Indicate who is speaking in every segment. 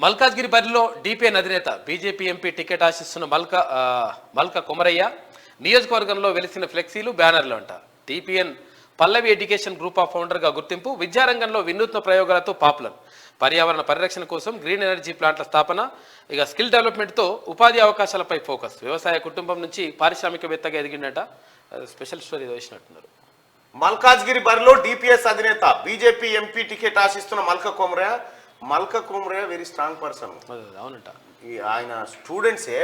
Speaker 1: మల్కాజ్గిరి బరిలో డిపిఎన్ అధినేత BJP MP ticket ఆశిస్తున్న మల్క కొమరయ్య నియోజకవర్గంలో వెలిసిన ఫ్లెక్సీలు బ్యానర్లు అంట. DPN Pallavi education group of ఫౌండర్గా గుర్తింపు, విద్యారంగంలో వినూత్న ప్రయోగాలతో పాపులర్, పర్యావరణ పరిరక్షణ కోసం గ్రీన్ ఎనర్జీ ప్లాంట్ల స్థాపన, ఇక స్కిల్ డెవలప్మెంట్తో ఉపాధి అవకాశాలపై ఫోకస్, వ్యవసాయ కుటుంబం నుంచి పారిశ్రామికవేత్తగా ఎదిగిండట. స్పెషల్ స్టోరీ వేసినట్టున్నారు.
Speaker 2: మల్కాజ్గిరి బరిలో డిపిఎస్ అధినేత బీజేపీ ఎంపీ టికెట్ ఆశిస్తున్న Malka Komaraiah very strong person.
Speaker 1: అవునంట.
Speaker 2: ఆయన స్టూడెంట్సే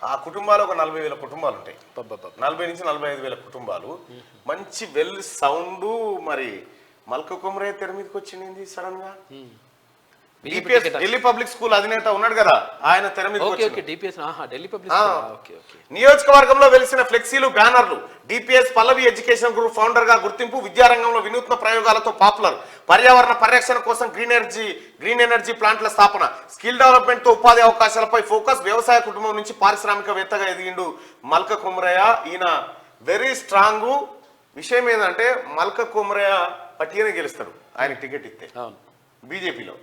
Speaker 2: ఆ కుటుంబాలు ఒక 40,000 కుటుంబాలు ఉంటాయి. 40 నుంచి 45,000 కుటుంబాలు. మంచి వెల్ సౌండ్. మరి మల్క కొమరయ్య తెర మీదకి వచ్చింది సడన్ గా. ఢిల్లీ పబ్లిక్ స్కూల్ అధినేత ఉన్నాడు కదా, ఆయన తెర మీద. నియోజకవర్గంలో వెలిసిన ఫ్లెక్సీలు బ్యానర్లు. డిపిఎస్ పల్లవి ఎడ్యుకేషన్ గ్రూప్ ఫౌండర్ గా గుర్తింపు, విద్యారంగంలో వినూత్న ప్రయోగాలతో పాపులర్, పర్యావరణ పరిరక్షణ కోసం గ్రీన్ ఎనర్జీ ప్లాంట్ల స్థాపన, స్కిల్ డెవలప్మెంట్ తో ఉపాధి అవకాశాలపై ఫోకస్, వ్యవసాయ కుటుంబం నుంచి పారిశ్రామికవేత్తగా ఎదిగిండు మల్క కొమరయ్య. ఈయన వెరీ స్ట్రాంగ్. విషయం ఏంటంటే మల్క కొమరయ్య పట్టిగానే గెలుస్తాడు ఆయన టికెట్ ఇస్తే బీజేపీలో.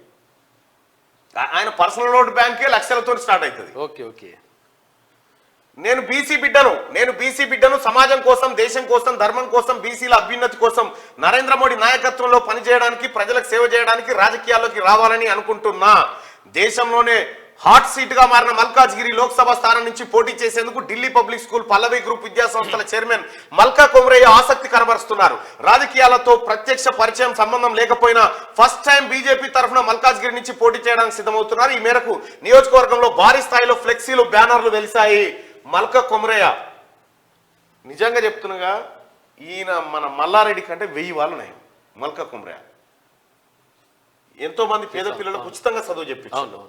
Speaker 2: ఆయన పర్సనల్ ఓట్ బ్యాంకే లక్షలతో స్టార్ట్ అవుతుంది.
Speaker 1: Okay okay.
Speaker 2: నేను బీసీ బిడ్డను సమాజం కోసం, దేశం కోసం, ధర్మం కోసం, బీసీల అభ్యున్నతి కోసం నరేంద్ర మోడీ నాయకత్వంలో పనిచేయడానికి, ప్రజలకు సేవ చేయడానికి రాజకీయాల్లోకి రావాలని అనుకుంటున్నా. దేశంలోనే హాట్ సీట్ గా మారిన మల్కాజ్గిరి లోక్సభ స్థానం నుంచి పోటీ చేసేందుకు ఢిల్లీ పబ్లిక్ స్కూల్ పల్లవి గ్రూప్ విద్యా సంస్థల చైర్మన్ మల్క కొమరయ్య ఆసక్తి కనబరుస్తున్నారు. రాజకీయాలతో ప్రత్యక్ష పరిచయం సంబంధం లేకపోయినా ఫస్ట్ టైం బీజేపీ తరఫున మల్కాజ్గిరి నుంచి పోటీ చేయడానికి సిద్ధమవుతున్నారు. ఈ మేరకు నియోజకవర్గంలో భారీ స్థాయిలో ఫ్లెక్సీలు, బ్యానర్లు వెలిశాయి. మల్క కొమరయ్య నిజంగా చెప్తున్నాగా, ఈయన మన మల్లారెడ్డి కంటే 1000 వాళ్ళు ఉన్నాయి. మల్క కొమరయ్య ఎంతో మంది పేద పిల్లలకు ఉచితంగా చదువు చెప్పించారు.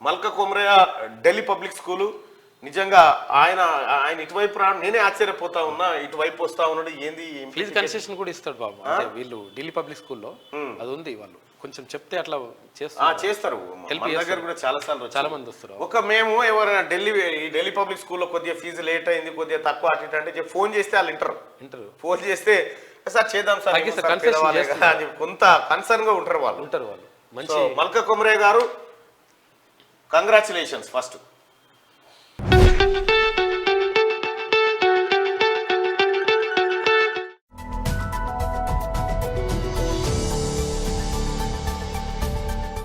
Speaker 2: Malka Komaraiah Delhi public school. నిజంగా ఆయన ఇటువైపు నేనే ఆశ్చర్యపోతా ఉన్నా. ఇటువైపు వస్తా ఉన్నాడు. ఏంది
Speaker 1: ఫీజు కన్సెషన్ కూడా ఇస్తాడు బాబు. వీళ్ళు ఢిల్లీ పబ్లిక్ స్కూల్లో అది ఉంది. వాళ్ళు కొంచెం చెప్తే అట్లా
Speaker 2: చేస్తారు. మన దగ్గర కూడా చాలా మంది
Speaker 1: వస్తారు.
Speaker 2: మేము ఎవరైనా ఢిల్లీ పబ్లిక్ స్కూల్లో కొద్దిగా ఫీజు లేట్ అయింది, కొద్దిగా తక్కువ అటు అంటే ఫోన్ చేస్తే వాళ్ళు ఇంటర్ ఫోన్ చేస్తే సార్ చేద్దాం సార్ అని కొంత కన్సర్న్ గా ఉంటారు వాళ్ళు.
Speaker 1: మంచి
Speaker 2: మల్క కొమరయ్య గారు కంగ్రాచులేషన్స్ ఫస్ట్.